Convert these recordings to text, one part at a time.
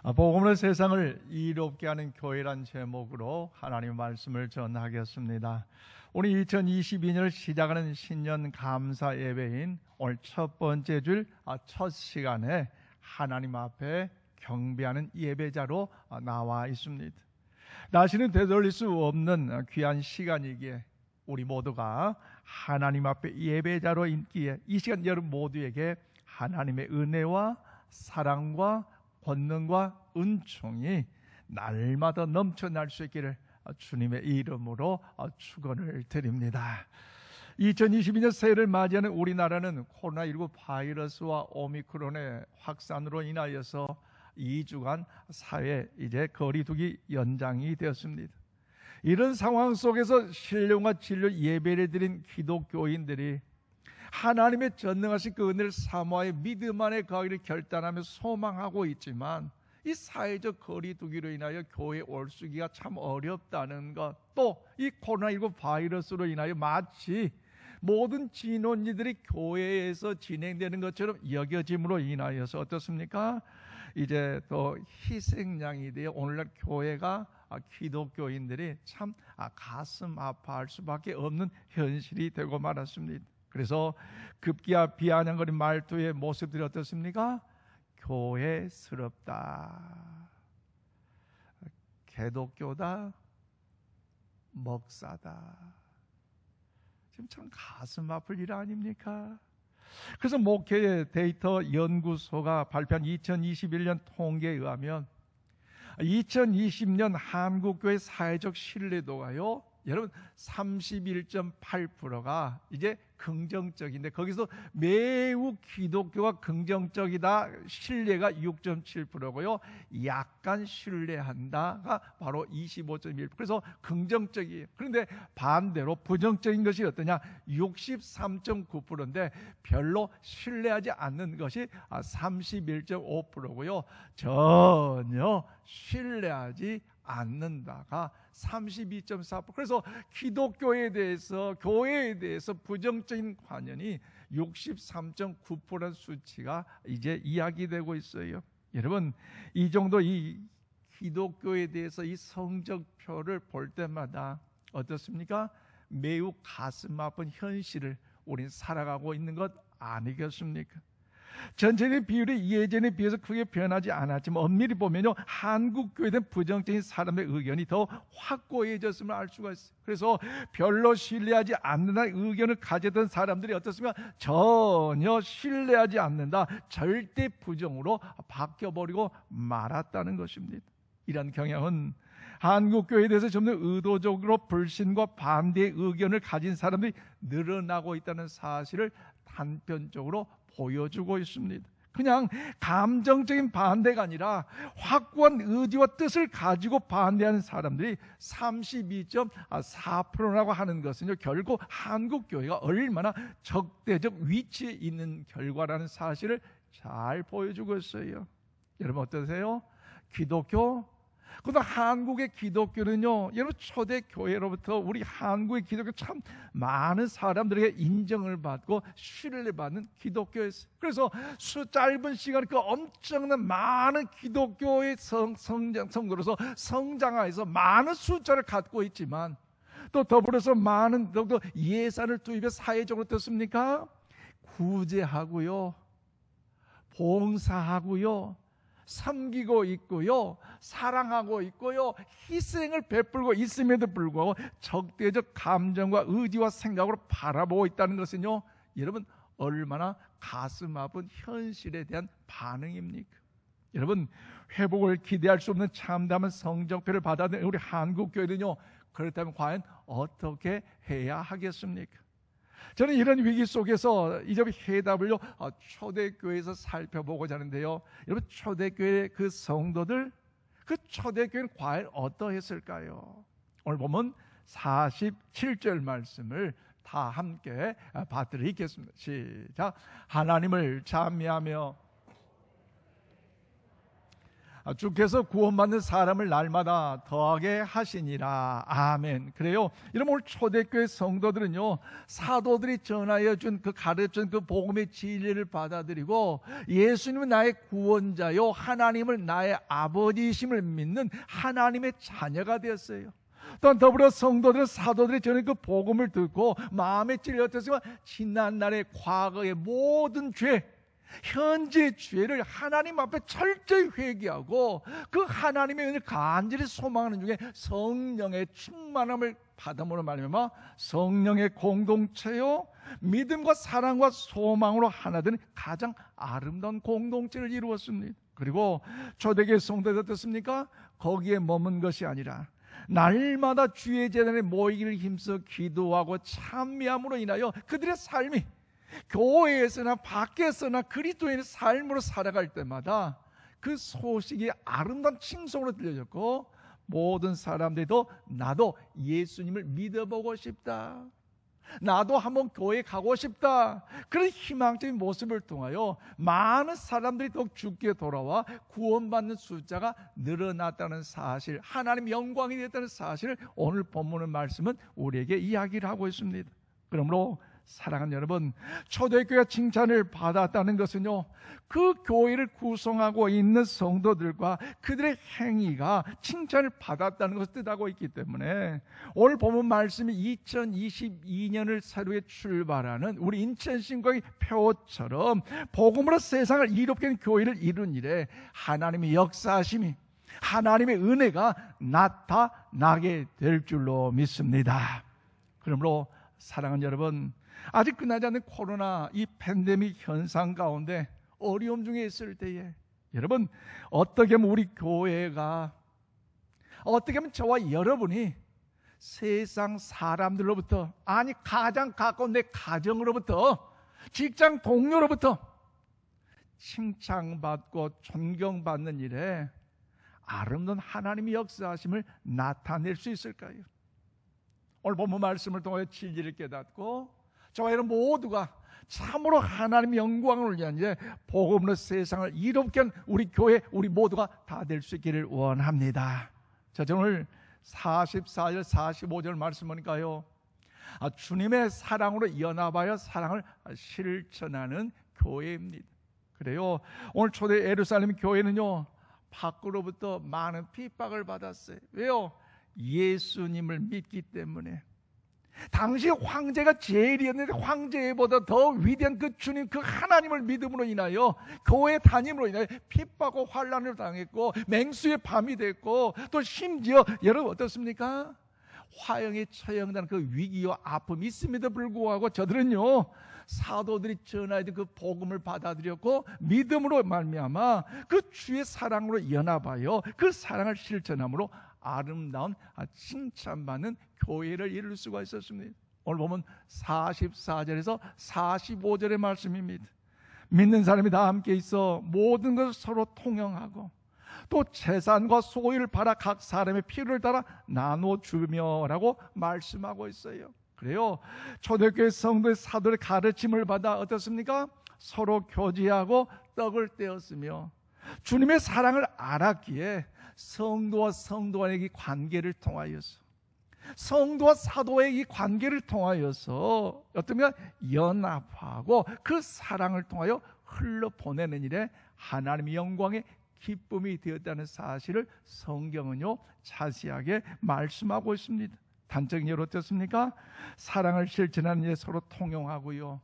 복음으로 세상을 이롭게 하는 교회란 제목으로 하나님의 말씀을 전하겠습니다. 오늘 2022년을 시작하는 신년 감사 예배인 오늘 첫 번째 줄 첫 시간에 하나님 앞에 경배하는 예배자로 나와 있습니다. 다시는 되돌릴 수 없는 귀한 시간이기에 우리 모두가 하나님 앞에 예배자로 있기에 이 시간 여러분 모두에게 하나님의 은혜와 사랑과 권능과 은총이 날마다 넘쳐날 수 있기를 주님의 이름으로 축원을 드립니다. 2022년 새해를 맞이하는 우리나라는 코로나19 바이러스와 오미크론의 확산으로 인하여서 2주간 사회 이제 거리두기 연장이 되었습니다. 이런 상황 속에서 신령과 진료 예배를 드린 기독교인들이 하나님의 전능하신 그 은혜를 사모하여 믿음 안에 거하기를 결단하며 소망하고 있지만 이 사회적 거리두기로 인하여 교회에 올수기가 참 어렵다는 것, 또 이 코로나19 바이러스로 인하여 마치 모든 진원지들이 교회에서 진행되는 것처럼 여겨짐으로 인하여서 어떻습니까? 이제 또 희생양이 되어 오늘날 교회가 기독교인들이 참 가슴 아파할 수밖에 없는 현실이 되고 말았습니다. 그래서 급기야 비아냥거린 말투의 모습들이 어떻습니까? 교회스럽다, 개독교다, 먹사다. 지금 참 가슴 아플 일 아닙니까? 그래서 목회 데이터 연구소가 발표한 2021년 통계에 의하면 2020년 한국교회 사회적 신뢰도가요, 여러분 31.8%가 이제 긍정적인데 거기서 매우 기독교가 긍정적이다 신뢰가 6.7%고요 약간 신뢰한다가 바로 25.1%. 그래서 긍정적이에요. 그런데 반대로 부정적인 것이 어떠냐, 63.9%인데 별로 신뢰하지 않는 것이 31.5%고요 전혀 신뢰하지 않는다가 32.4%. 그래서 기독교에 대해서, 교회에 대해서 부정적인 관념이 63.9%라는 수치가 이제 이야기되고 있어요. 여러분, 이 정도 이 기독교에 대해서 이 성적표를 볼 때마다 어떻습니까? 매우 가슴 아픈 현실을 우린 살아가고 있는 것 아니겠습니까? 전체적인 비율이 예전에 비해서 크게 변하지 않았지만 엄밀히 보면요, 한국 교회에 대한 부정적인 사람의 의견이 더 확고해졌음을 알 수가 있어요. 그래서 별로 신뢰하지 않는다 의견을 가졌던 사람들이 어떻습니까? 전혀 신뢰하지 않는다, 절대 부정으로 바뀌어버리고 말았다는 것입니다. 이런 경향은 한국 교회에 대해서 좀 더 의도적으로 불신과 반대의 의견을 가진 사람들이 늘어나고 있다는 사실을 단편적으로 보여주고 있습니다. 그냥 감정적인 반대가 아니라 확고한 의지와 뜻을 가지고 반대하는 사람들이 32.4%라고 하는 것은요, 결국 한국 교회가 얼마나 적대적 위치에 있는 결과라는 사실을 잘 보여주고 있어요. 여러분 어떠세요? 기독교? 그러나 한국의 기독교는요, 여러분 초대 교회로부터 우리 한국의 기독교 참 많은 사람들에게 인정을 받고 신뢰받는 기독교였어요. 그래서 짧은 시간에 그 엄청난 많은 기독교의 성도로서 성장하여서 많은 숫자를 갖고 있지만 또 더불어서 많은 또 예산을 투입해 사회적으로 어떻습니까? 구제하고요, 봉사하고요, 섬기고 있고요, 사랑하고 있고요, 희생을 베풀고 있음에도 불구하고 적대적 감정과 의지와 생각으로 바라보고 있다는 것은요, 여러분 얼마나 가슴 아픈 현실에 대한 반응입니까? 여러분, 회복을 기대할 수 없는 참담한 성적표를 받아들인 우리 한국 교회는요, 그렇다면 과연 어떻게 해야 하겠습니까? 저는 이런 위기 속에서 이 점의 해답을요, 초대교회에서 살펴보고자 하는데요. 여러분, 초대교회 그 성도들, 그 초대교회는 과연 어떠했을까요? 오늘 보면 47절 말씀을 다 함께 봐드리겠습니다. 시작. 하나님을 찬미하며 주께서 구원받는 사람을 날마다 더하게 하시니라. 아멘. 그래요. 여러분, 오늘 초대교회 성도들은요, 사도들이 전하여 준 그 가르쳐준 그 복음의 진리를 받아들이고 예수님은 나의 구원자요, 하나님을 나의 아버지이심을 믿는 하나님의 자녀가 되었어요. 또한 더불어 성도들은 사도들이 전한 그 복음을 듣고 마음에 찔렸지만 지난날의 과거의 모든 죄, 현재의 죄를 하나님 앞에 철저히 회개하고 그 하나님의 은혜를 간절히 소망하는 중에 성령의 충만함을 받음으로 말미암아 성령의 공동체요, 믿음과 사랑과 소망으로 하나 된 가장 아름다운 공동체를 이루었습니다. 그리고 초대교회 성도들 어떻습니까? 거기에 머문 것이 아니라 날마다 주의 제단에 모이기를 힘써 기도하고 찬미함으로 인하여 그들의 삶이 교회에서나 밖에서나 그리스도인의 삶으로 살아갈 때마다 그 소식이 아름다운 칭송으로 들려졌고 모든 사람들도 나도 예수님을 믿어보고 싶다, 나도 한번 교회 가고 싶다, 그런 희망적인 모습을 통하여 많은 사람들이 더욱 주께 돌아와 구원받는 숫자가 늘어났다는 사실, 하나님 영광이 됐다는 사실을 오늘 본문의 말씀은 우리에게 이야기를 하고 있습니다. 그러므로 사랑하는 여러분, 초대교회가 칭찬을 받았다는 것은요, 그 교회를 구성하고 있는 성도들과 그들의 행위가 칭찬을 받았다는 것을 뜻하고 있기 때문에 오늘 본문 말씀이 2022년을 새롭게 출발하는 우리 인천신과의 표처럼 복음으로 세상을 이롭게 하는 교회를 이룬 일에 하나님의 역사하심이, 하나님의 은혜가 나타나게 될 줄로 믿습니다. 그러므로 사랑하는 여러분, 아직 끝나지 않는 코로나 이 팬데믹 현상 가운데 어려움 중에 있을 때에 여러분, 어떻게 하면 우리 교회가, 어떻게 하면 저와 여러분이 세상 사람들로부터, 아니 가장 가까운 내 가정으로부터, 직장 동료로부터 칭찬받고 존경받는 일에 아름다운 하나님의 역사하심을 나타낼 수 있을까요? 오늘 본문 말씀을 통해 진리를 깨닫고 저와 여러분 모두가 참으로 하나님의 영광을 위한 복음으로 세상을 이롭게 한 우리 교회, 우리 모두가 다 될 수 있기를 원합니다. 자, 저는 오늘 44절 45절 말씀하니까요, 주님의 사랑으로 연합하여 사랑을 실천하는 교회입니다. 그래요, 오늘 초대 예루살렘 교회는요, 밖으로부터 많은 핍박을 받았어요. 왜요? 예수님을 믿기 때문에. 당시 황제가 제일이었는데 황제보다 더 위대한 그 주님, 그 하나님을 믿음으로 인하여 교회 다님으로 인하여 핍박과 환난을 당했고 맹수의 밤이 됐고, 또 심지어 여러분 어떻습니까? 화형에 처형된 그 위기와 아픔이 있음에도 불구하고 저들은요, 사도들이 전하던 그 복음을 받아들였고 믿음으로 말미암아 그 주의 사랑으로 연합하여 그 사랑을 실천함으로 아름다운 칭찬받는 교회를 이룰 수가 있었습니다. 오늘 보면 44절에서 45절의 말씀입니다. 믿는 사람이 다 함께 있어 모든 것을 서로 통용하고 또 재산과 소유를 팔아 각 사람의 필요를 따라 나눠주며 라고 말씀하고 있어요. 그래요, 초대교회 성도의 사도의 가르침을 받아 어떻습니까? 서로 교제하고 떡을 떼었으며 주님의 사랑을 알았기에 성도와 성도 간의 이 관계를 통하여서, 성도와 사도의 이 관계를 통하여서 어쩌면 연합하고 그 사랑을 통하여 흘러보내는 일에 하나님의 영광의 기쁨이 되었다는 사실을 성경은요 자세하게 말씀하고 있습니다. 단적인 예로 어떻습니까? 사랑을 실천하는 일에 서로 통용하고요,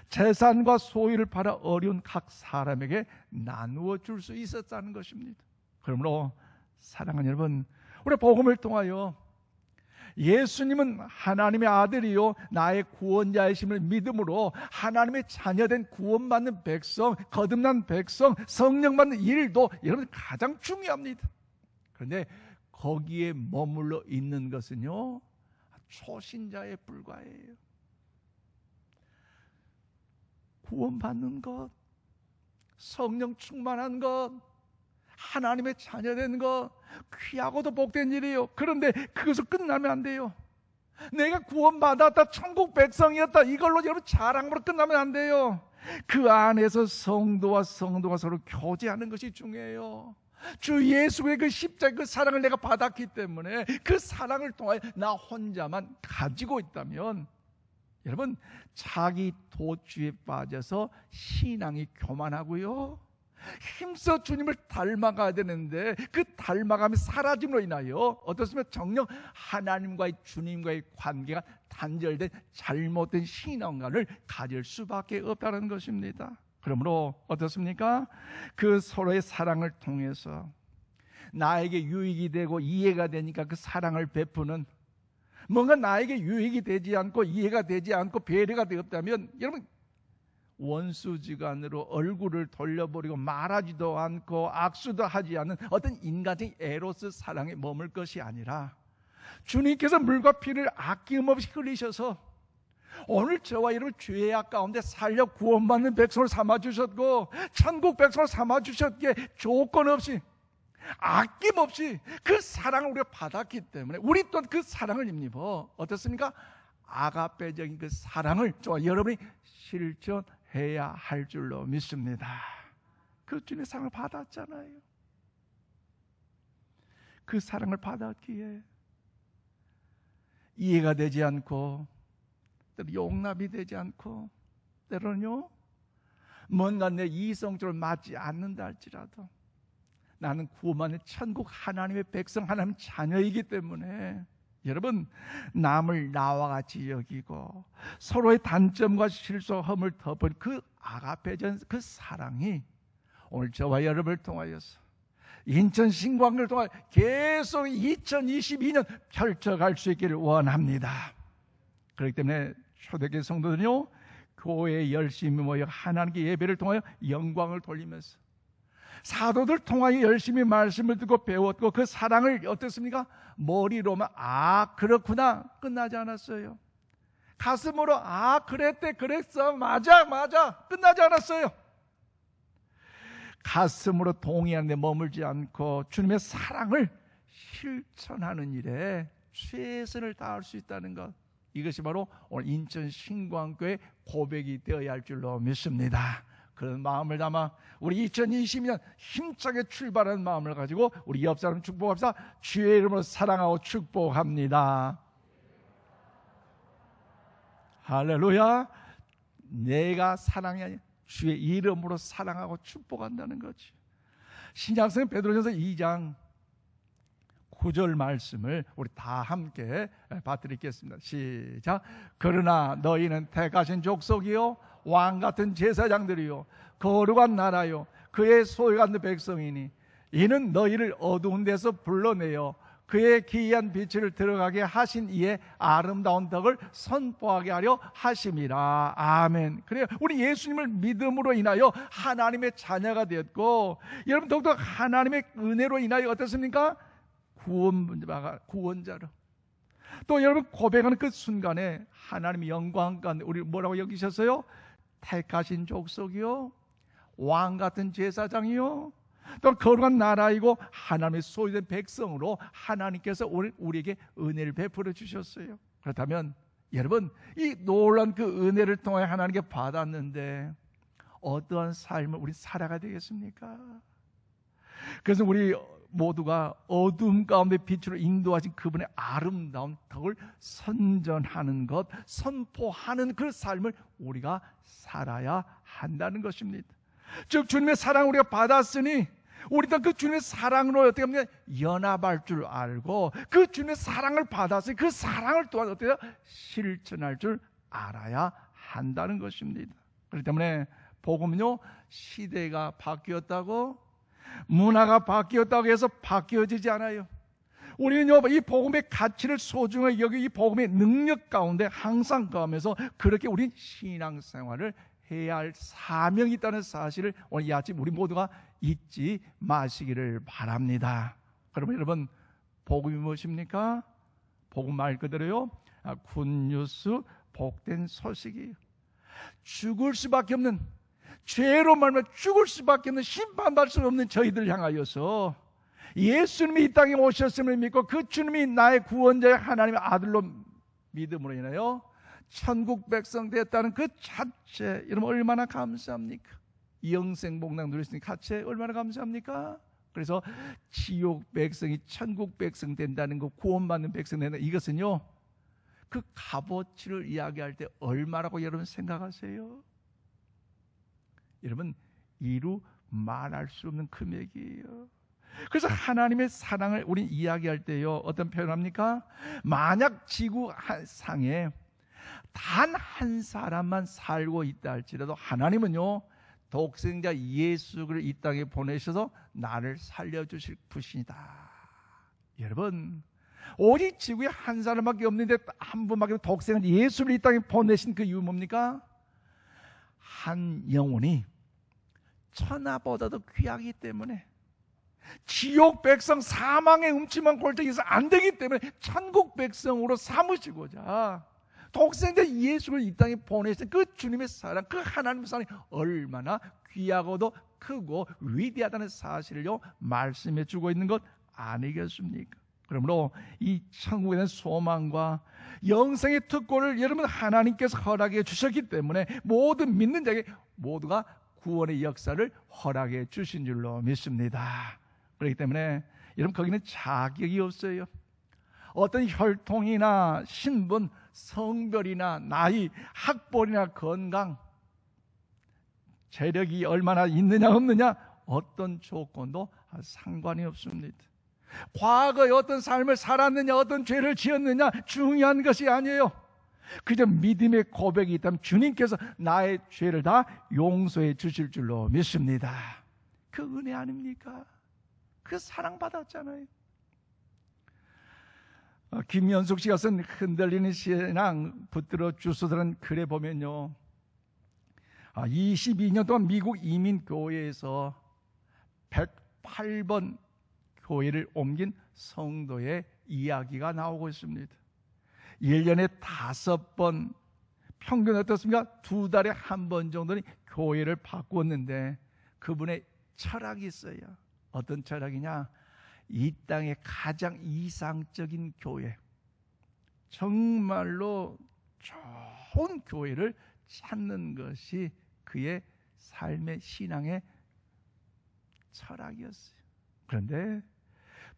재산과 소유를 팔아 어려운 각 사람에게 나누어 줄 수 있었다는 것입니다. 그러므로 사랑하는 여러분, 우리 복음을 통하여 예수님은 하나님의 아들이요 나의 구원자이심을 믿음으로 하나님의 자녀된 구원받는 백성, 거듭난 백성, 성령 받는 일도 여러분 가장 중요합니다. 그런데 거기에 머물러 있는 것은요 초신자에 불과해요. 구원받는 것, 성령 충만한 것, 하나님의 자녀된 것, 귀하고도 복된 일이에요. 그런데 그것을 끝나면 안 돼요. 내가 구원받았다, 천국 백성이었다, 이걸로 여러분 자랑으로 끝나면 안 돼요. 그 안에서 성도와 성도가 서로 교제하는 것이 중요해요. 주 예수의 그 십자가 그 사랑을 내가 받았기 때문에 그 사랑을 통하여 나 혼자만 가지고 있다면 여러분 자기 도취에 빠져서 신앙이 교만하고요, 힘써 주님을 닮아가야 되는데 그 닮아감이 사라짐으로 인하여 어떻습니까? 정녕 하나님과의 주님과의 관계가 단절된 잘못된 신앙관을 가질 수밖에 없다는 것입니다. 그러므로 어떻습니까? 그 서로의 사랑을 통해서 나에게 유익이 되고 이해가 되니까 그 사랑을 베푸는, 뭔가 나에게 유익이 되지 않고 이해가 되지 않고 배려가 되었다면 여러분 원수지간으로 얼굴을 돌려버리고 말하지도 않고 악수도 하지 않는 어떤 인간적인 에로스 사랑에 머물 것이 아니라 주님께서 물과 피를 아낌없이 흘리셔서 오늘 저와 여러분 죄악 가운데 살려 구원받는 백성을 삼아주셨고 천국 백성을 삼아주셨기에 조건 없이 아낌없이 그 사랑을 우리가 받았기 때문에 우리 또한 그 사랑을 힘입어 어떻습니까? 아가페적인 그 사랑을 저와 여러분이 실천해야 할 줄로 믿습니다. 그 주님의 사랑을 받았잖아요. 그 사랑을 받았기에 이해가 되지 않고 때로 용납이 되지 않고 때로는요 뭔가 내 이성적으로 맞지 않는다 할지라도 나는 구원받는 천국 하나님의 백성 하나님 자녀이기 때문에 여러분 남을 나와 같이 여기고 서로의 단점과 실수 허물 덮은 그 아가페전 그 사랑이 오늘 저와 여러분을 통하여서 인천 신광을 통하여 계속 2022년 펼쳐갈 수 있기를 원합니다. 그렇기 때문에 초대교회 성도들은요 교회에 열심히 모여 하나님께 예배를 통하여 영광을 돌리면서 사도들 통하여 열심히 말씀을 듣고 배웠고 그 사랑을 어떻습니까? 머리로만 아 그렇구나 끝나지 않았어요. 가슴으로 아 그랬대 그랬어 맞아 끝나지 않았어요. 가슴으로 동의하는 데 머물지 않고 주님의 사랑을 실천하는 일에 최선을 다할 수 있다는 것, 이것이 바로 오늘 인천 신광교회 고백이 되어야 할 줄로 믿습니다. 그런 마음을 담아 우리 2020년 힘차게 출발하는 마음을 가지고 우리 옆 사람 축복합시다. 주의 이름으로 사랑하고 축복합니다. 할렐루야. 내가 사랑이 아니라 주의 이름으로 사랑하고 축복한다는 거지. 신약성경 베드로전서 2장 9절 말씀을 우리 다 함께 받드리겠습니다. 시작. 그러나 너희는 택하신 족속이요 왕같은 제사장들이요 거룩한 나라요 그의 소유한 백성이니 이는 너희를 어두운 데서 불러내어 그의 기이한 빛을 들어가게 하신 이의 아름다운 덕을 선포하게 하려 하심이라. 아멘. 그래요. 우리 예수님을 믿음으로 인하여 하나님의 자녀가 되었고 여러분 더욱더 하나님의 은혜로 인하여 어떻습니까? 구원자로 또 여러분 고백하는 그 순간에 하나님의 영광 가운데 우리 뭐라고 여기셨어요? 택하신 족속이요 왕같은 제사장이요 또 거룩한 나라이고 하나님의 소유된 백성으로 하나님께서 우리에게 은혜를 베풀어 주셨어요. 그렇다면 여러분 이 놀라운 그 은혜를 통해 하나님께 받았는데 어떠한 삶을 우리 살아가야 되겠습니까? 그래서 우리 모두가 어둠 가운데 빛으로 인도하신 그분의 아름다운 덕을 선전하는 것, 선포하는 그 삶을 우리가 살아야 한다는 것입니다. 즉 주님의 사랑을 우리가 받았으니 우리도 그 주님의 사랑으로 어떻게 하면 연합할 줄 알고 그 주님의 사랑을 받았으니 그 사랑을 또한 어떻게 실천할 줄 알아야 한다는 것입니다. 그렇기 때문에 복음은요 시대가 바뀌었다고 문화가 바뀌었다고 해서 바뀌어지지 않아요. 우리는요 이 복음의 가치를 소중하게 여기 이 복음의 능력 가운데 항상 거하면서 그렇게 우리 신앙생활을 해야 할 사명이 있다는 사실을 오늘 이 아침 우리 모두가 잊지 마시기를 바랍니다. 그러면 여러분 복음이 무엇입니까? 복음 말 그대로요 굿뉴스 복된 소식이에요. 죽을 수밖에 없는 죄로 말하면 죽을 수밖에 없는 심판받을 수 없는 저희들 향하여서 예수님이 이 땅에 오셨음을 믿고 그 주님이 나의 구원자의 하나님의 아들로 믿음으로 인하여 천국 백성 되었다는 그 자체 여러분 얼마나 감사합니까? 영생 복락 누리시는 가치 얼마나 감사합니까? 그래서 지옥 백성이 천국 백성 된다는 거, 구원받는 백성 된다는 이것은요, 그 값어치를 이야기할 때 얼마라고 여러분 생각하세요? 여러분, 이루 말할 수 없는 금액이에요. 그래서 하나님의 사랑을 우리 이야기할 때요, 어떤 표현을 합니까? 만약 지구 상에 단 한 사람만 살고 있다 할지라도 하나님은요, 독생자 예수를 이 땅에 보내셔서 나를 살려주실 분이다. 여러분, 오직 지구에 한 사람밖에 없는데 한 분밖에 독생자 예수를 이 땅에 보내신 그 이유 뭡니까? 한 영혼이 천하보다도 귀하기 때문에, 지옥 백성 사망의 음침한 골짜기에서 안 되기 때문에 천국 백성으로 삼으시고자 독생자 예수를 이 땅에 보내신 그 주님의 사랑, 그 하나님의 사랑이 얼마나 귀하고도 크고 위대하다는 사실을요 말씀해 주고 있는 것 아니겠습니까? 그러므로 이 천국에 대한 소망과 영생의 특권을 여러분 하나님께서 허락해 주셨기 때문에 모든 믿는 자에게 모두가 구원의 역사를 허락해 주신 줄로 믿습니다. 그렇기 때문에 여러분, 거기는 자격이 없어요. 어떤 혈통이나 신분, 성별이나 나이, 학벌이나 건강, 재력이 얼마나 있느냐 없느냐, 어떤 조건도 상관이 없습니다. 과거에 어떤 삶을 살았느냐, 어떤 죄를 지었느냐 중요한 것이 아니에요. 그저 믿음의 고백이 있다면 주님께서 나의 죄를 다 용서해 주실 줄로 믿습니다. 그 은혜 아닙니까? 그 사랑받았잖아요. 김연숙 씨가 쓴 흔들리는 신앙 붙들어 주소서라는 글에 보면요, 22년 동안 미국 이민교회에서 108번 교회를 옮긴 성도의 이야기가 나오고 있습니다. 1년에 5번, 평균 어떻습니까? 2달에 1번 정도는 교회를 바꿨는데 그분의 철학이 있어요. 어떤 철학이냐? 이 땅의 가장 이상적인 교회, 정말로 좋은 교회를 찾는 것이 그의 삶의 신앙의 철학이었어요. 그런데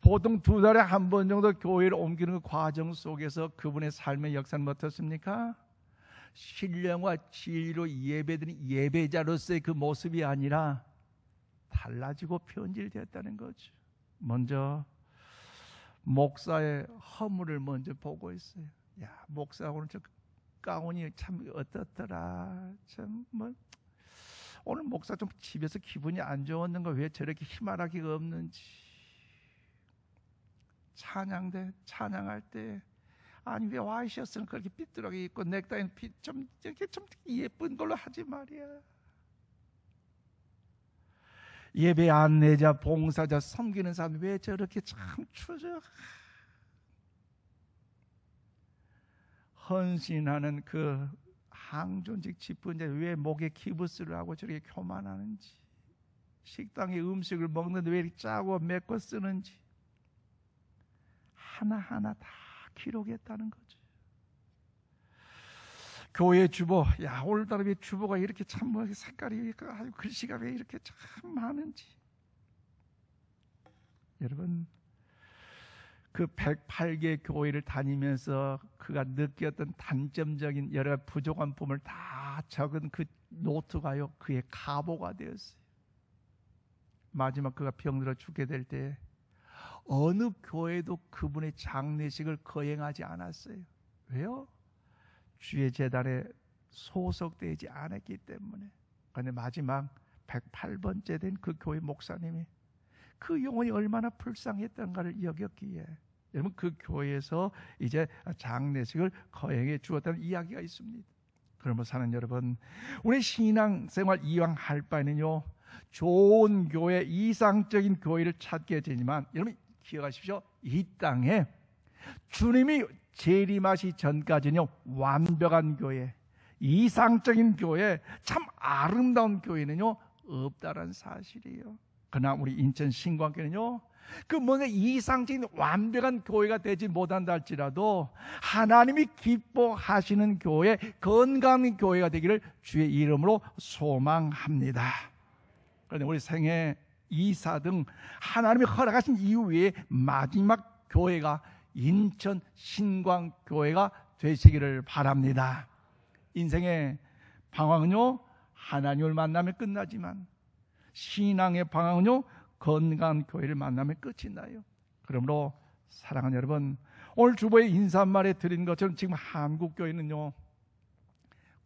보통 2달에 1번 정도 교회를 옮기는 그 과정 속에서 그분의 삶의 역사는 어떻습니까? 신령과 진리로 예배드린 예배자로서의 그 모습이 아니라 달라지고 변질되었다는 거죠. 먼저 목사의 허물을 먼저 보고 있어요. 야, 목사 오늘 저 가운이 참 어떻더라. 참 오늘 목사 좀 집에서 기분이 안 좋았는가, 왜 저렇게 희말하기가 없는지. 찬양할 때 아니 왜 와이셔츠는 그렇게 삐뚤하게 입고 넥타이는 좀 이렇게 좀 예쁜 걸로 하지 말이야. 예배 안내자, 봉사자, 섬기는 사람 왜 저렇게 참 추져. 헌신하는 그 항존직 집분자 왜 목에 기부스를 하고 저렇게 교만하는지, 식당에 음식을 먹는데 왜 이렇게 짜고 맵고 쓰는지 하나하나 다 기록했다는 거죠. 교회 주보, 야 오늘따라 왜 주보가 이렇게 참 색깔이, 글씨가 왜 이렇게 참 많은지. 여러분, 그 108개 교회를 다니면서 그가 느꼈던 단점적인 여러 부족한 부분을 다 적은 그 노트가요, 그의 가보가 되었어요. 마지막 그가 병들어 죽게 될 때 어느 교회도 그분의 장례식을 거행하지 않았어요. 왜요? 주의 재단에 소속되지 않았기 때문에. 그런데 마지막 108번째 된 그 교회 목사님이 그 영혼이 얼마나 불쌍했던가를 여겼기에 여러분 그 교회에서 이제 장례식을 거행해 주었다는 이야기가 있습니다. 그러므로 사는 여러분, 우리 신앙생활 이왕 할 바에는요, 좋은 교회, 이상적인 교회를 찾게 되지만 여러분 기억하십시오. 이 땅에 주님이 재림하시 전까지는요, 완벽한 교회, 이상적인 교회, 참 아름다운 교회는요 없다라는 사실이에요. 그러나 우리 인천 신광교회는요, 그 뭔가 이상적인 완벽한 교회가 되지 못한다 할지라도 하나님이 기뻐하시는 교회, 건강한 교회가 되기를 주의 이름으로 소망합니다. 그런데 우리 생애 이사 등 하나님이 허락하신 이후에 마지막 교회가 인천 신광교회가 되시기를 바랍니다. 인생의 방황은요, 하나님을 만나면 끝나지만 신앙의 방황은요, 건강한 교회를 만나면 끝이 나요. 그러므로 사랑하는 여러분, 오늘 주보의 인사말에 드린 것처럼 지금 한국교회는요,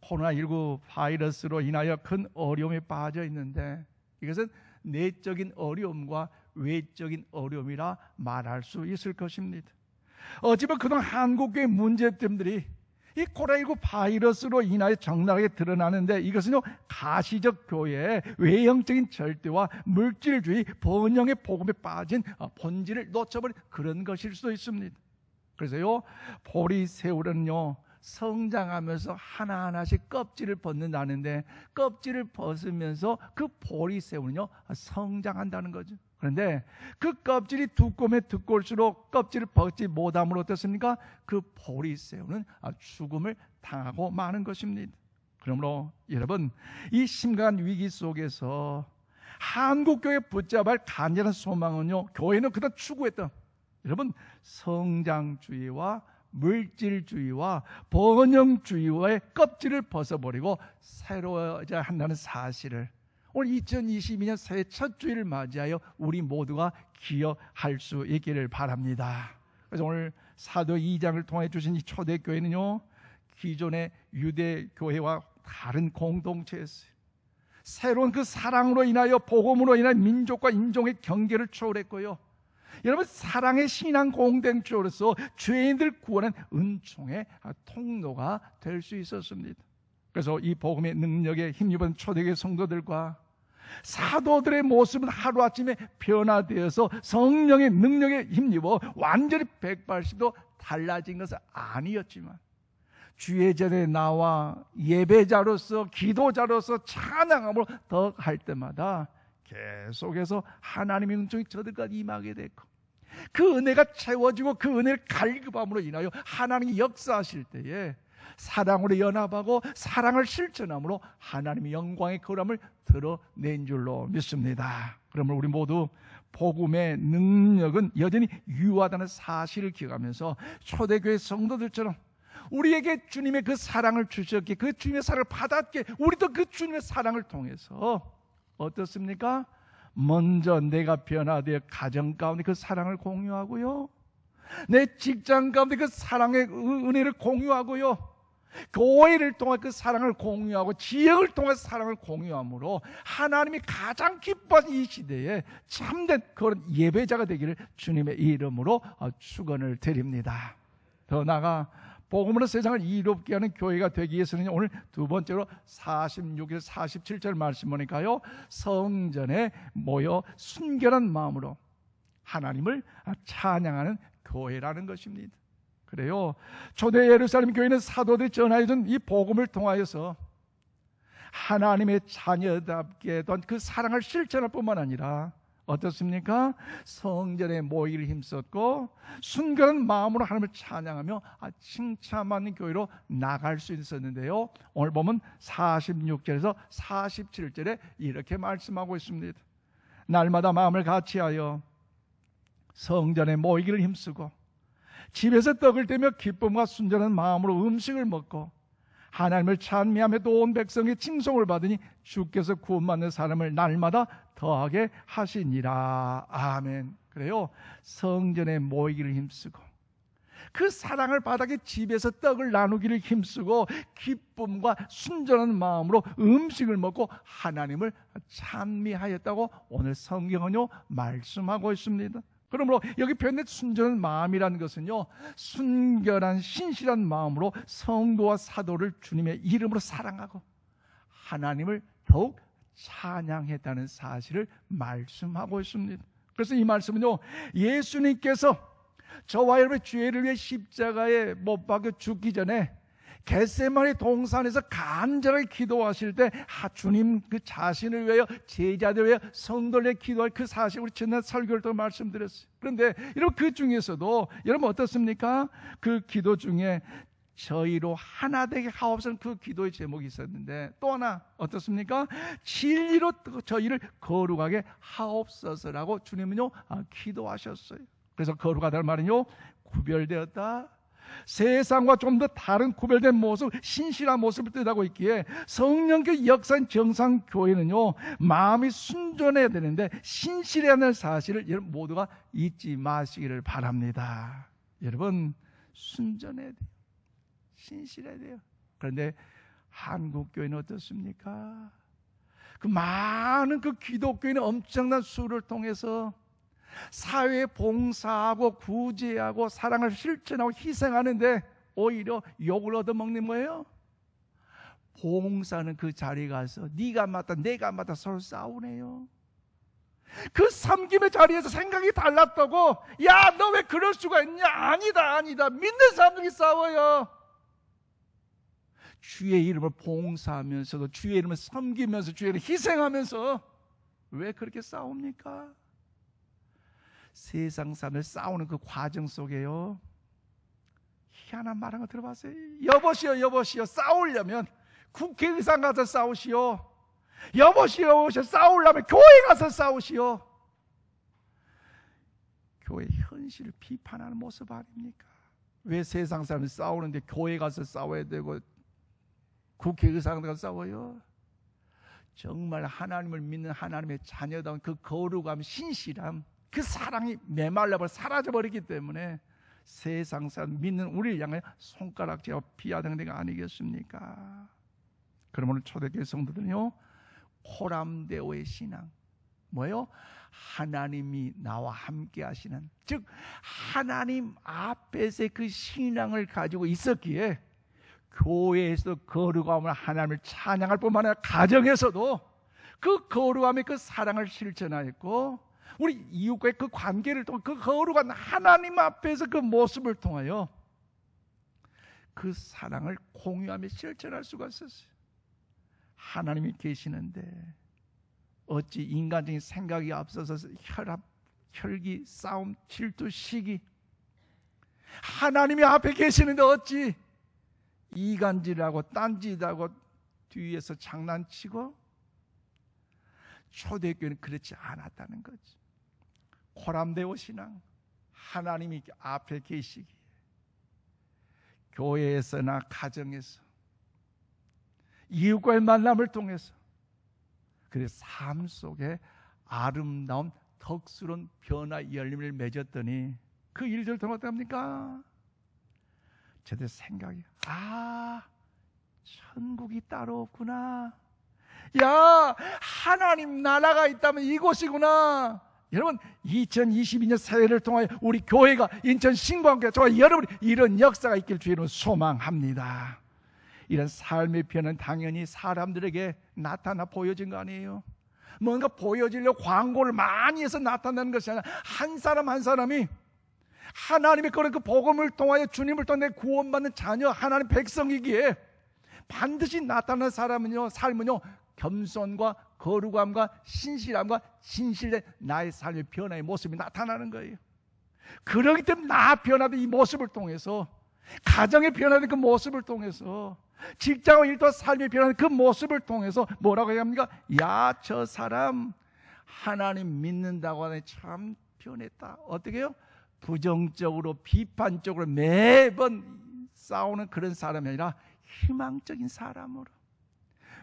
코로나19 바이러스로 인하여 큰 어려움에 빠져 있는데, 이것은 내적인 어려움과 외적인 어려움이라 말할 수 있을 것입니다. 어찌보면 그동안 한국교회의 문제점들이 이 코로나19 바이러스로 인하여 적나라하게 드러나는데, 이것은요, 가시적 교회의 외형적인 절대와 물질주의 번영의 복음에 빠진 본질을 놓쳐버린 그런 것일 수도 있습니다. 그래서요, 보리새우는요, 성장하면서 하나하나씩 껍질을 벗는다는데, 껍질을 벗으면서 그 보리새우는요, 성장한다는 거죠. 그런데 그 껍질이 두꺼우면 두꺼울수록 껍질을 벗지 못함으로 어떻습니까? 그 보리새우는 죽음을 당하고 마는 것입니다. 그러므로 여러분, 이 심각한 위기 속에서 한국교회 붙잡을 간절한 소망은요, 교회는 그동안 추구했던, 여러분, 성장주의와 물질주의와 번영주의와의 껍질을 벗어버리고 새로워져야 한다는 사실을 오늘 2022년 새해 첫 주일을 맞이하여 우리 모두가 기억할 수 있기를 바랍니다. 그래서 오늘 사도 2장을 통해 주신 이 초대교회는요, 기존의 유대교회와 다른 공동체였어요. 새로운 그 사랑으로 인하여, 복음으로 인하여 민족과 인종의 경계를 초월했고요, 여러분, 사랑의 신앙 공동체로서 죄인들 구원한 은총의 통로가 될 수 있었습니다. 그래서 이 복음의 능력에 힘입은 초대교회 성도들과 사도들의 모습은 하루아침에 변화되어서 성령의 능력에 힘입어 완전히 180도 달라진 것은 아니었지만, 주의 전에 나와 예배자로서, 기도자로서 찬양함으로 더 할 때마다 계속해서 하나님의 은총이 저들까지 임하게 됐고, 그 은혜가 채워지고 그 은혜를 갈급함으로 인하여 하나님이 역사하실 때에 사랑으로 연합하고 사랑을 실천함으로 하나님의 영광의 거람을 드러낸 줄로 믿습니다. 그러면 우리 모두 복음의 능력은 여전히 유효하다는 사실을 기억하면서 초대교회 성도들처럼 우리에게 주님의 그 사랑을 주셨기에, 그 주님의 사랑을 받았기에 우리도 그 주님의 사랑을 통해서 어떻습니까? 먼저 내가 변화되어 가정 가운데 그 사랑을 공유하고요, 내 직장 가운데 그 사랑의 은혜를 공유하고요, 교회를 통해 그 사랑을 공유하고 지역을 통해 사랑을 공유함으로 하나님이 가장 기뻐하는 이 시대에 참된 그런 예배자가 되기를 주님의 이름으로 축원을 드립니다. 더 나아가 복음으로 세상을 이롭게 하는 교회가 되기 위해서는 오늘 두 번째로 46절 47절 말씀 보니까요, 성전에 모여 순결한 마음으로 하나님을 찬양하는 교회라는 것입니다. 그래요, 초대 예루살렘 교회는 사도들이 전하여준 이 복음을 통하여서 하나님의 자녀답게 된 그 사랑을 실천할 뿐만 아니라 어떻습니까? 성전에 모이기를 힘썼고 순결한 마음으로 하나님을 찬양하며 칭찬받는 교회로 나갈 수 있었는데요, 오늘 보면 46절에서 47절에 이렇게 말씀하고 있습니다. 날마다 마음을 같이하여 성전에 모이기를 힘쓰고 집에서 떡을 떼며 기쁨과 순전한 마음으로 음식을 먹고 하나님을 찬미하며 또 온 백성의 칭송을 받으니 주께서 구원받는 사람을 날마다 더하게 하시니라. 아멘. 그래요, 성전에 모이기를 힘쓰고 그 사랑을 받아게 집에서 떡을 나누기를 힘쓰고 기쁨과 순전한 마음으로 음식을 먹고 하나님을 찬미하였다고 오늘 성경은요 말씀하고 있습니다. 그러므로 여기 표현된 순전한 마음이라는 것은요, 순결한 신실한 마음으로 성도와 사도를 주님의 이름으로 사랑하고 하나님을 더욱 찬양했다는 사실을 말씀하고 있습니다. 그래서 이 말씀은요, 예수님께서 저와 여러분의 죄를 위해 십자가에 못 박혀 죽기 전에 겟세마네 동산에서 간절하게 기도하실 때 주님 그 자신을 위하여, 제자들 위하여, 성도를 위해 기도할 그 사실 우리 지난 설교를 또 말씀드렸어요. 그런데 여러분 그 중에서도 여러분 어떻습니까? 그 기도 중에 저희로 하나 되게 하옵소서. 그 기도의 제목이 있었는데, 또 하나 어떻습니까? 진리로 저희를 거룩하게 하옵소서라고 주님은요 기도하셨어요. 그래서 거룩하다는 말은요 구별되었다, 세상과 좀 더 다른 구별된 모습, 신실한 모습을 뜻하고 있기에 성령교 역사인 정상교회는요 마음이 순전해야 되는데 신실해야 하는 사실을 여러분 모두가 잊지 마시기를 바랍니다. 여러분 순전해야 돼요, 신실해야 돼요. 그런데 한국교회는 어떻습니까? 그 많은 그 기독교인의 엄청난 수를 통해서 사회에 봉사하고 구제하고 사랑을 실천하고 희생하는데 오히려 욕을 얻어먹는 거예요. 봉사는 그 자리에 가서 네가 맞다 내가 맞다 서로 싸우네요. 그 섬김의 자리에서 생각이 달랐다고, 야 너 왜 그럴 수가 있냐, 아니다 믿는 사람들이 싸워요. 주의 이름을 봉사하면서도 주의 이름을 섬기면서 주의 이름을 희생하면서 왜 그렇게 싸웁니까? 세상 사람들 싸우는 그 과정 속에요 희한한 말 하나 들어봤어요. 여보시오 싸우려면 국회의상 가서 싸우시오. 여보시오 싸우려면 교회 가서 싸우시오. 교회 현실을 비판하는 모습 아닙니까? 왜 세상 사람들 싸우는데 교회 가서 싸워야 되고 국회의상 가서 싸워요? 정말 하나님을 믿는 하나님의 자녀다운 그 거룩함, 신실함, 그 사랑이 메말라버려 사라져버리기 때문에 세상 사람 믿는 우리를 향해 손가락질하고 비아등된 거 아니겠습니까? 그럼 오늘 초대교회 성도들은요 코람데오의 신앙 뭐예요? 하나님이 나와 함께 하시는, 즉 하나님 앞에서의 그 신앙을 가지고 있었기에 교회에서도 거룩함을 하나님을 찬양할 뿐만 아니라 가정에서도 그 거룩함의 그 사랑을 실천하였고 우리 이웃과의 그 관계를 통해 그 거룩한 하나님 앞에서 그 모습을 통하여 그 사랑을 공유하며 실천할 수가 있었어요. 하나님이 계시는데 어찌 인간적인 생각이 앞서서 혈압, 혈기, 싸움, 질투, 시기, 하나님이 앞에 계시는데 어찌 이간질하고 딴짓하고 뒤에서 장난치고? 초대교회는 그렇지 않았다는 거지. 코람데오 신앙, 하나님이 앞에 계시기에 교회에서나 가정에서 이웃과의 만남을 통해서 그래서 삶 속에 아름다운 덕스러운 변화 열림을 맺었더니 그 일들 통해 어떡합니까? 저들 생각이 천국이 따로 없구나. 야 하나님 나라가 있다면 이곳이구나. 여러분 2022년 새해를 통하여 우리 교회가 인천 신광교회 저와 여러분이 이런 역사가 있길 주의로 소망합니다. 이런 삶의 변화는 당연히 사람들에게 나타나 보여진 거 아니에요. 뭔가 보여지려고 광고를 많이 해서 나타나는 것이 아니라 한 사람 한 사람이 하나님의 그런 그 복음을 통하여 주님을 통해 구원받는 자녀 하나님 백성이기에 반드시 나타나는 사람은요 삶은요 겸손과 거룩함과 신실함과 진실된 나의 삶의 변화의 모습이 나타나는 거예요. 그렇기 때문에 나 변화된 이 모습을 통해서 가정의 변화된 그 모습을 통해서 직장과 일도 삶의 변화된 그 모습을 통해서 뭐라고 해야 합니까? 야 저 사람 하나님 믿는다고 하니 참 변했다. 어떻게 해요? 부정적으로 비판적으로 매번 싸우는 그런 사람이 아니라 희망적인 사람으로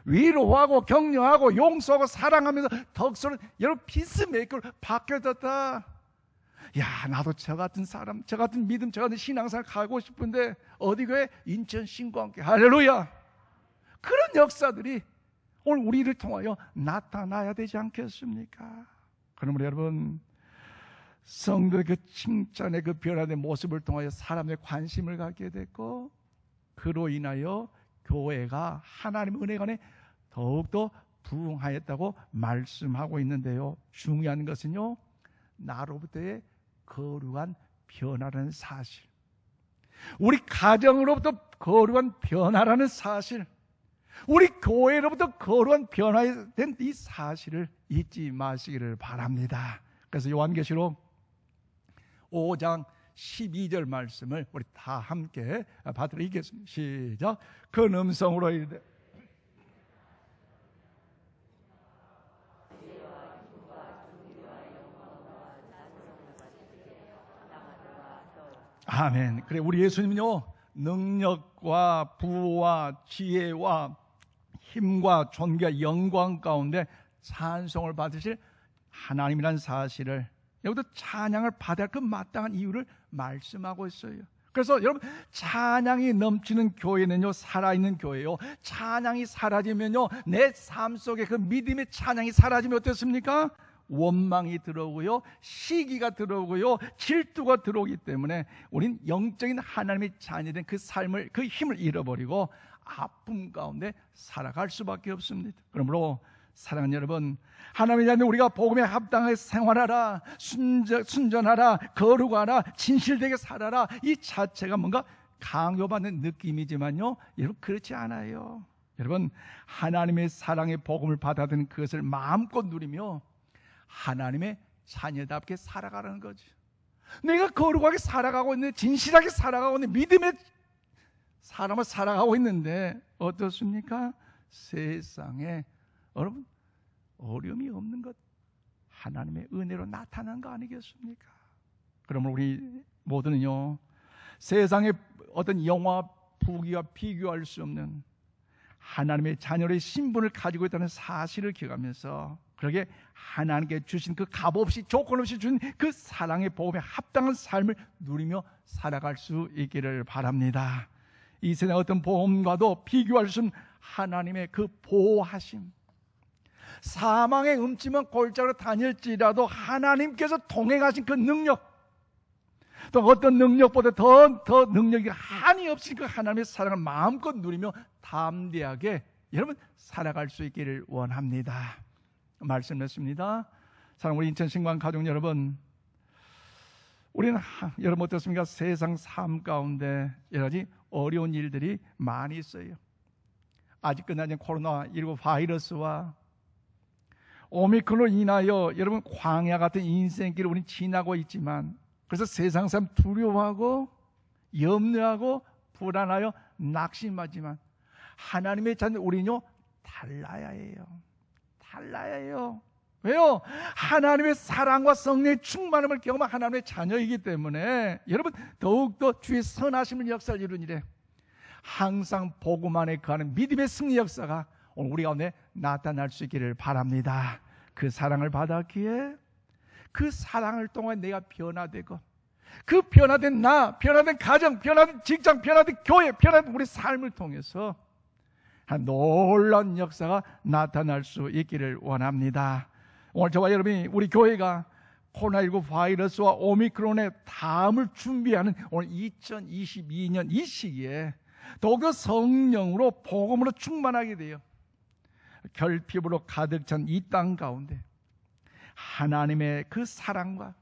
위로하고 격려하고 용서하고 사랑하면서 덕스러운 여러분 피스메이커로 바뀌어졌다. 야 나도 저 같은 사람, 저 같은 믿음, 저 같은 신앙생활 가고 싶은데 어디 교회? 인천 신광교회. 할렐루야. 그런 역사들이 오늘 우리를 통하여 나타나야 되지 않겠습니까? 그러므로 여러분 성도의 그 칭찬의 그 변화된 모습을 통하여 사람의 관심을 갖게 됐고 그로 인하여 교회가 하나님의 은혜 안에 더욱더 부흥하였다고 말씀하고 있는데요. 중요한 것은요 나로부터의 거룩한 변화라는 사실, 우리 가정으로부터 거룩한 변화라는 사실, 우리 교회로부터 거룩한 변화된 이 사실을 잊지 마시기를 바랍니다. 그래서 요한계시록 5장 12절 말씀을 우리 다 함께 받들어 읽겠습니다. 시작. 큰 음성으로 이르되 아멘. 그래, 우리 예수님은요, 능력과 부와 지혜와 힘과 존귀와 영광 가운데 찬송을 받으실 하나님이라는 사실을, 여기도 찬양을 받아야 할 그 마땅한 이유를 말씀하고 있어요. 그래서 여러분, 찬양이 넘치는 교회는요, 살아있는 교회요. 찬양이 사라지면요, 내 삶 속에 그 믿음의 찬양이 사라지면 어떻습니까? 원망이 들어오고요, 시기가 들어오고요, 질투가 들어오기 때문에 우린 영적인 하나님의 자녀된 그 삶을, 그 힘을 잃어버리고 아픔 가운데 살아갈 수밖에 없습니다. 그러므로 사랑하는 여러분, 하나님의 자녀 우리가 복음에 합당하게 생활하라, 순전하라, 거룩하라, 진실되게 살아라, 이 자체가 뭔가 강요받는 느낌이지만요, 여러분 그렇지 않아요. 여러분, 하나님의 사랑의 복음을 받아들인 그것을 마음껏 누리며 하나님의 자녀답게 살아가라는 거죠. 내가 거룩하게 살아가고 있는데, 진실하게 살아가고 있는데, 믿음의 사람을 살아가고 있는데 어떻습니까? 세상에 여러분 어려움이 없는 것, 하나님의 은혜로 나타난 거 아니겠습니까? 그러면 우리 모두는요, 세상의 어떤 영화 부귀와 비교할 수 없는 하나님의 자녀의 신분을 가지고 있다는 사실을 기억하면서, 그러게 하나님께 주신 그 값없이 조건 없이 주신 그 사랑의 복음에 합당한 삶을 누리며 살아갈 수 있기를 바랍니다. 이 세상 어떤 복음과도 비교할 수 없는 하나님의 그 보호하심, 사망의 음침한 골짜기로 다닐지라도 하나님께서 동행하신 그 능력, 또 어떤 능력보다 더 능력이 한이 없이 그 하나님의 사랑을 마음껏 누리며 담대하게 여러분 살아갈 수 있기를 원합니다. 말씀했습니다. 사랑 우리 인천 신관 가족 여러분, 우리는 여러분 어떻습니까? 세상 삶 가운데 여러 가지 어려운 일들이 많이 있어요. 아직 끝나지 않은 코로나19 바이러스와 오미크론으로 인하여 여러분 광야 같은 인생길을 우리는 지나고 있지만, 그래서 세상 사람 두려워하고 염려하고 불안하여 낙심하지만 하나님의 자녀 우리는요 달라야 해요. 달라야 해요. 왜요? 하나님의 사랑과 성령의 충만함을 경험한 하나님의 자녀이기 때문에 여러분 더욱더 주의 선하심을 역사를 이루니래 항상 복음 안에 거하는 믿음의 승리 역사가 오늘 우리 가운데 나타날 수 있기를 바랍니다. 그 사랑을 받았기에 그 사랑을 통해 내가 변화되고, 그 변화된 나, 변화된 가정, 변화된 직장, 변화된 교회, 변화된 우리 삶을 통해서 한 놀라운 역사가 나타날 수 있기를 원합니다. 오늘 저와 여러분이 우리 교회가 코로나19 바이러스와 오미크론의 다음을 준비하는 오늘 2022년 이 시기에 더욱더 성령으로 복음으로 충만하게 되어 결핍으로 가득 찬 이 땅 가운데 하나님의 그 사랑과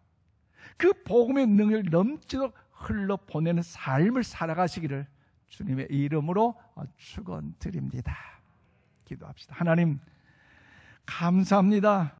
그 복음의 능력을 넘치도록 흘러보내는 삶을 살아가시기를 주님의 이름으로 축원드립니다. 기도합시다. 하나님 감사합니다.